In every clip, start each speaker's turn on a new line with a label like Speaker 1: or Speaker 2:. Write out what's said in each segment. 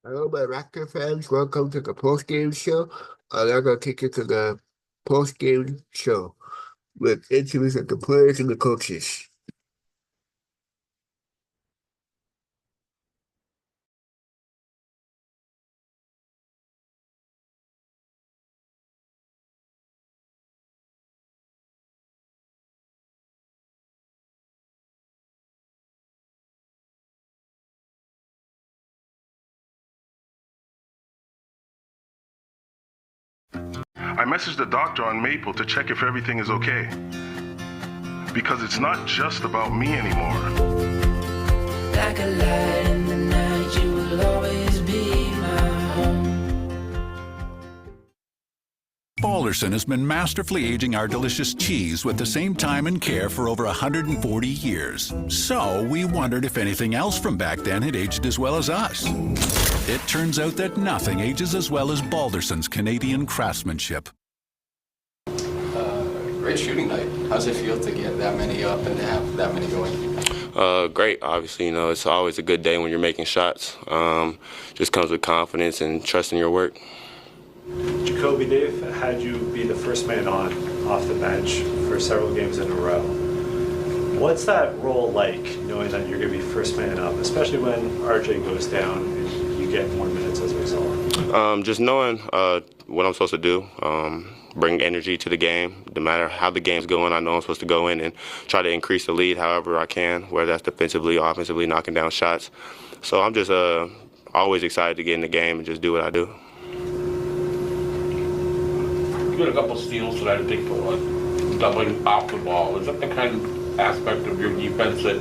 Speaker 1: Hello, my Raptor fans. Welcome to the post-game show. I'm going to take you to the post-game show with interviews with the players and the coaches.
Speaker 2: I messaged the doctor on Maple to check if everything is okay. Because it's not just about me anymore.
Speaker 3: Like a light in the night, you will always be my home.
Speaker 4: Balderson has been masterfully aging our delicious cheese with the same time and care for over 140 years. So we wondered if anything else from back then had aged as well as us. It turns out that nothing ages as well as Balderson's Canadian craftsmanship.
Speaker 5: Great shooting night. How's it feel to get that many up and to have that many going?
Speaker 6: Great. Obviously, it's always a good day when you're making shots. Just comes with confidence and trust in your work.
Speaker 7: Jacoby, they've had you be the first man on off the bench for several games in a row. What's that role like, knowing that you're going to be first man up, especially when RJ goes down and you get more minutes as a result?
Speaker 6: Just knowing what I'm supposed to do, bring energy to the game. No matter how the game's going, I know I'm supposed to go in and try to increase the lead however I can, whether that's defensively or offensively, knocking down shots. So I'm just always excited to get in the game and just do what I do.
Speaker 8: You got a couple steals tonight, I think, doubling off the ball. Is that the kind of aspect of your defense that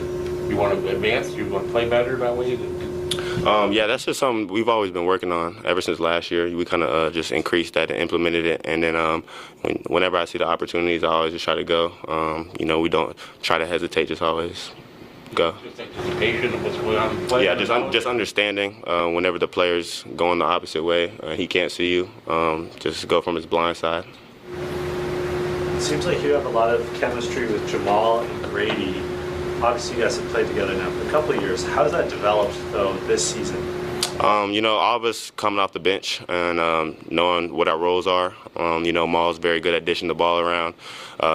Speaker 8: you want to advance? You want to play better that way?
Speaker 6: Yeah, that's just something we've always been working on ever since last year. We kind of just increased that and implemented it. And then whenever I see the opportunities, I always just try to go. We don't try to hesitate, just always go.
Speaker 8: Just anticipation of what's going on in the play?
Speaker 6: Yeah, just understanding whenever the player's going the opposite way, he can't see you, just go from his blind side.
Speaker 7: It seems like you have a lot of chemistry with Jamal and Grady. Obviously, you guys have played together now for a couple of years. How's that developed, though, this season?
Speaker 6: All of us coming off the bench and knowing what our roles are. Maul's very good at dishing the ball around.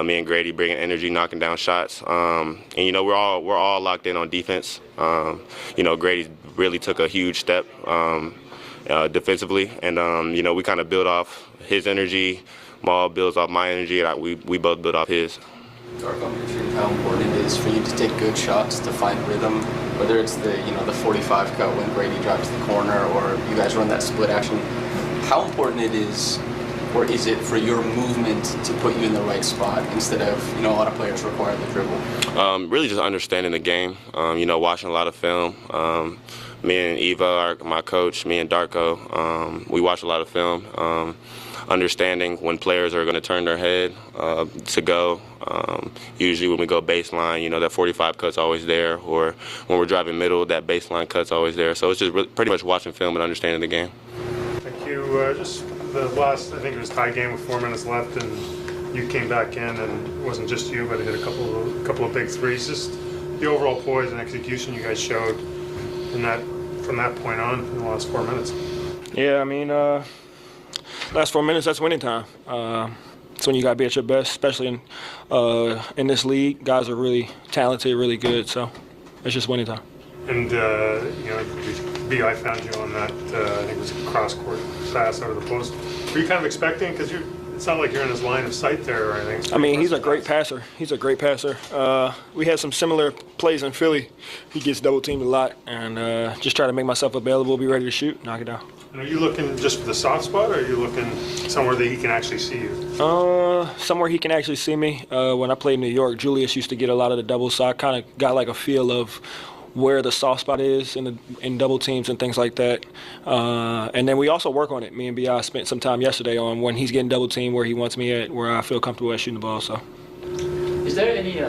Speaker 6: Me and Grady bringing energy, knocking down shots. We're all locked in on defense. Grady really took a huge step defensively, and we kind of build off his energy. Maul builds off my energy, and we both build off his.
Speaker 5: Darko, I'm curious how important it is for you to take good shots, to find rhythm, whether it's the 45 cut when Grady drives the corner or you guys run that split action. How important it is, or is it for your movement to put you in the right spot instead of, a lot of players require the dribble?
Speaker 6: Really just understanding the game, watching a lot of film. Me and Eva, my coach, me and Darko, we watch a lot of film. Understanding when players are going to turn their head to go. Usually when we go baseline, that 45 cut's always there, or when we're driving middle, that baseline cut's always there. So it's just pretty much watching film and understanding the game.
Speaker 7: Thank you. Just the last, I think it was tie game with 4 minutes left, and you came back in, and it wasn't just you, but it hit a couple of big threes. Just the overall poise and execution you guys showed from that point on in the last 4 minutes.
Speaker 9: Yeah, last 4 minutes, that's winning time. It's when you got to be at your best, especially in this league. Guys are really talented, really good, so it's just winning time.
Speaker 7: And, B.I. found you on that, I think it was a cross-court pass out of the post. Were you kind of expecting, because it's not like you're in his line of sight there or anything.
Speaker 9: He's a great passer. We had some similar plays in Philly. He gets double-teamed a lot, and just try to make myself available, be ready to shoot, knock it down.
Speaker 7: And are you looking just for the soft spot, or are you looking somewhere that he can actually see you?
Speaker 9: Somewhere he can actually see me. When I played in New York, Julius used to get a lot of the doubles, so I kind of got like a feel of where the soft spot is in double teams and things like that. And then we also work on it. Me and B.I. spent some time yesterday on when he's getting double teamed, where he wants me at, where I feel comfortable at shooting the ball. So,
Speaker 10: is there any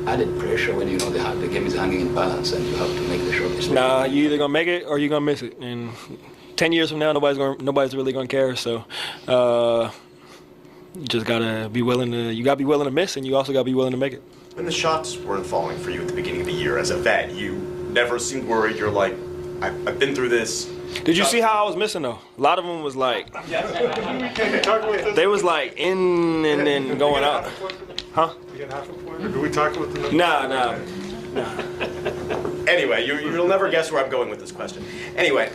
Speaker 10: added pressure when the game is hanging in balance and you have to make the shot?
Speaker 9: Nah, you either gonna make it or you're gonna miss it. And 10 years from now, nobody's really gonna care. So, you just gotta be willing to miss, and you also gotta be willing to make it.
Speaker 11: When the shots weren't falling for you at the beginning of the year as a vet, you never seemed worried. You're like, I've been through this.
Speaker 9: Did you see how I was missing though? A lot of them was like, they was like in and then going out. Huh?
Speaker 7: You get half a point? Or do we talk about the
Speaker 9: Nah.
Speaker 11: Anyway, you'll never guess where I'm going with this question. Anyway,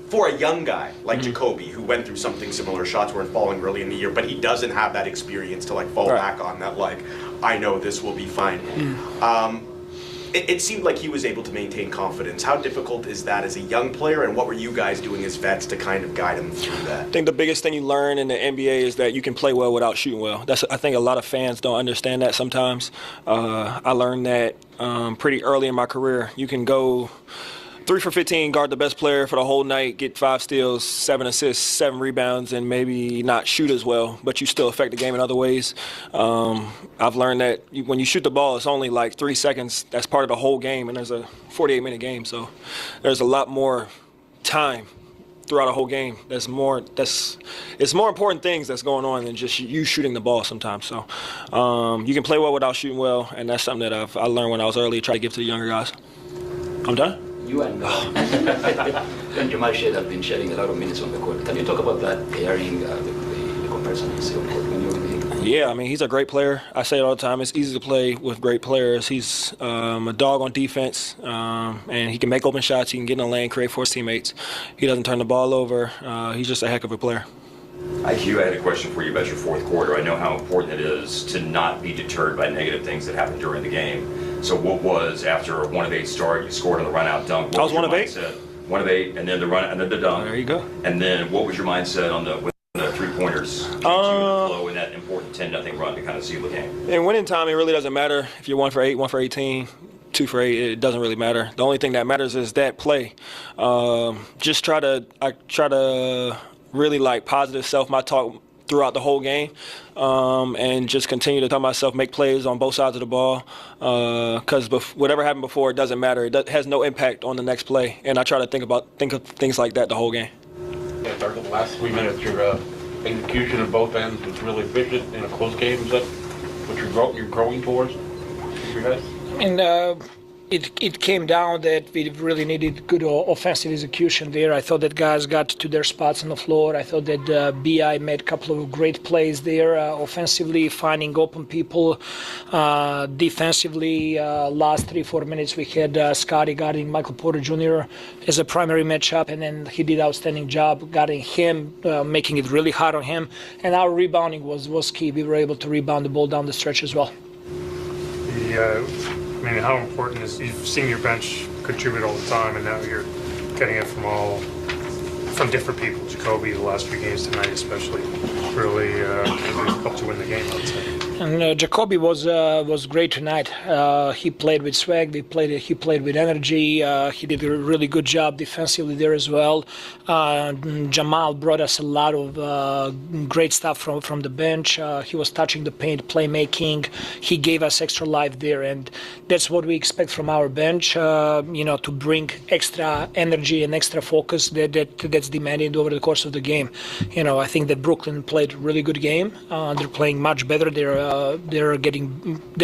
Speaker 11: for a young guy like Jacoby, who went through something similar, shots weren't falling early in the year, but he doesn't have that experience to like fall back on that, like, I know this will be fine. It seemed like he was able to maintain confidence. How difficult is that as a young player, and what were you guys doing as vets to kind of guide him through that?
Speaker 9: I think the biggest thing you learn in the NBA is that you can play well without shooting well. I think a lot of fans don't understand that sometimes. I learned that pretty early in my career. You can go 3 for 15, guard the best player for the whole night, get 5 steals, 7 assists, 7 rebounds, and maybe not shoot as well, but you still affect the game in other ways. I've learned that when you shoot the ball, it's only like 3 seconds. That's part of the whole game, and there's a 48-minute game, so there's a lot more time throughout a whole game. It's more important things that's going on than just you shooting the ball sometimes. So you can play well without shooting well, and that's something that I learned when I was early, try to give to the younger guys. I'm done?
Speaker 10: You and Jamal Shead have been sharing a lot of minutes on the court. Can you talk about that pairing, the comparison you see on court when you're in the game?
Speaker 9: Yeah, I mean, he's a great player. I say it all the time. It's easy to play with great players. He's a dog on defense, and he can make open shots. He can get in the lane, create for his teammates. He doesn't turn the ball over. He's just a heck of a player.
Speaker 12: IQ, I had a question for you about your fourth quarter. I know how important it is to not be deterred by negative things that happen during the game. So what was, after a 1 of 8 start, you scored on the run-out dunk.
Speaker 9: I was 1 of 8?
Speaker 12: 1 of 8, and then the run, and then the dunk.
Speaker 9: There you go.
Speaker 12: And then what was your mindset on the 3-pointers? Came to the flow in that important 10-0 run to kind of seal the game.
Speaker 9: In winning time, it really doesn't matter if you're 1 for 8, 1 for 18. 2 for 8, it doesn't really matter. The only thing that matters is that play. I try to really like positive self-talk throughout the whole game, and just continue to tell myself make plays on both sides of the ball, because whatever happened before, it doesn't matter. It has no impact on the next play, and I try to think of things like that the whole game.
Speaker 8: Yeah, Darko, the last 3 minutes, your execution of both ends was really efficient in a close game. Is that what you're growing towards for you guys?
Speaker 13: And it came down that we really needed good offensive execution there. I thought that guys got to their spots on the floor. I thought that BI made a couple of great plays there, offensively, finding open people. Defensively, last 3-4 minutes, we had Scotty guarding Michael Porter Jr. as a primary matchup, and then he did an outstanding job guarding him, making it really hard on him. And our rebounding was key. We were able to rebound the ball down the stretch as well.
Speaker 7: I mean, how important is, you've seen your bench contribute all the time, and now you're getting it from different people. Jacoby, the last few games tonight especially, really helped you win the game, I would say.
Speaker 13: And Jacoby was great tonight. He played with swag. He played with energy. He did a really good job defensively there as well. Jamal brought us a lot of great stuff from the bench. He was touching the paint, playmaking. He gave us extra life there, and that's what we expect from our bench. To bring extra energy and extra focus that's demanded over the course of the game. I think that Brooklyn played a really good game. They're playing much better. They're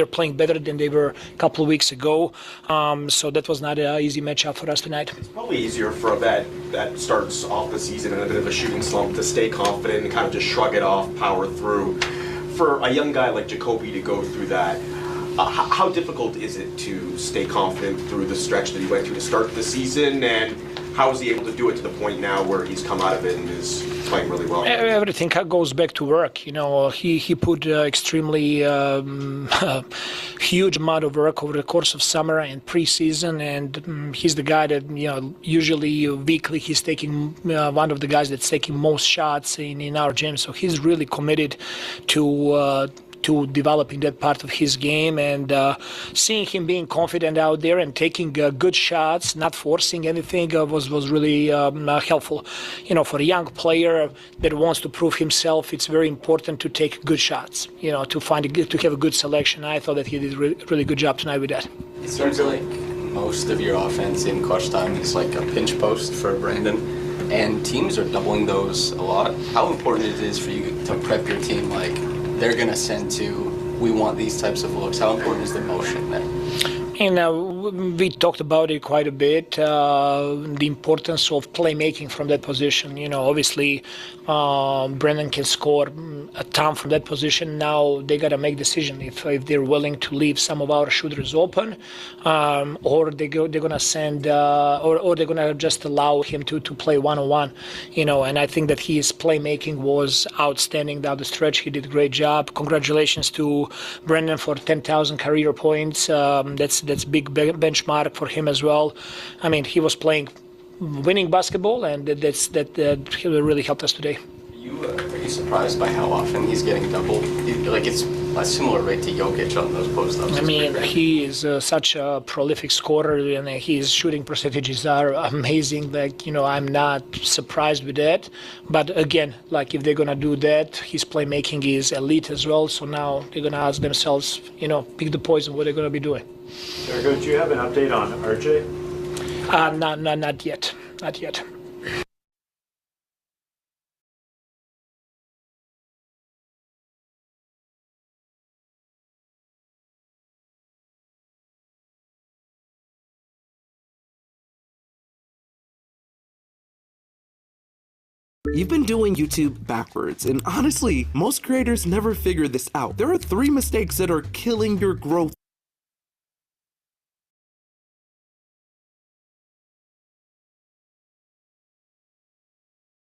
Speaker 13: playing better than they were a couple of weeks ago. So that was not an easy matchup for us tonight.
Speaker 11: It's probably easier for a vet that starts off the season in a bit of a shooting slump to stay confident and kind of just shrug it off, power through. For a young guy like Jacoby to go through that, how difficult is it to stay confident through the stretch that he went through to start the season, and how is he able to do it to the point now where he's come out of it and is playing really well?
Speaker 13: Everything goes back to work. He put extremely huge amount of work over the course of summer and preseason, and he's the guy that usually weekly he's taking one of the guys that's taking most shots in our gym. So he's really committed to developing that part of his game, and seeing him being confident out there and taking good shots, not forcing anything, was really helpful. For a young player that wants to prove himself, it's very important to take good shots. To have a good selection. I thought that he did a really good job tonight with that.
Speaker 5: It seems like most of your offense in clutch time is like a pinch post for Brandon, and teams are doubling those a lot. How important it is for you to prep your team like they're going to send to, we want these types of looks? How important is the motion there?
Speaker 13: We talked about it quite a bit, the importance of playmaking from that position. Obviously, Brendan can score a ton from that position. Now they got to make decision if they're willing to leave some of our shooters open, or they're gonna send, or they're gonna just allow him to play one-on-one. And I think that his playmaking was outstanding down the stretch. He did a great job. Congratulations to Brendan for 10,000 career points. That's big benchmark for him as well. I mean, he was playing winning basketball, and that really helped us today.
Speaker 5: Are you surprised by how often he's getting doubled? It's a similar rate to Jokic on those post-ups.
Speaker 13: I mean, he is such a prolific scorer, and his shooting percentages are amazing. I'm not surprised with that. But again, if they're gonna do that, his playmaking is elite as well. So now they're gonna ask themselves, pick the poison, what they're gonna be doing.
Speaker 7: Ergo, do you have an update on RJ?
Speaker 13: Not yet. Not yet.
Speaker 14: You've been doing YouTube backwards, and honestly, most creators never figure this out. There are 3 mistakes that are killing your growth.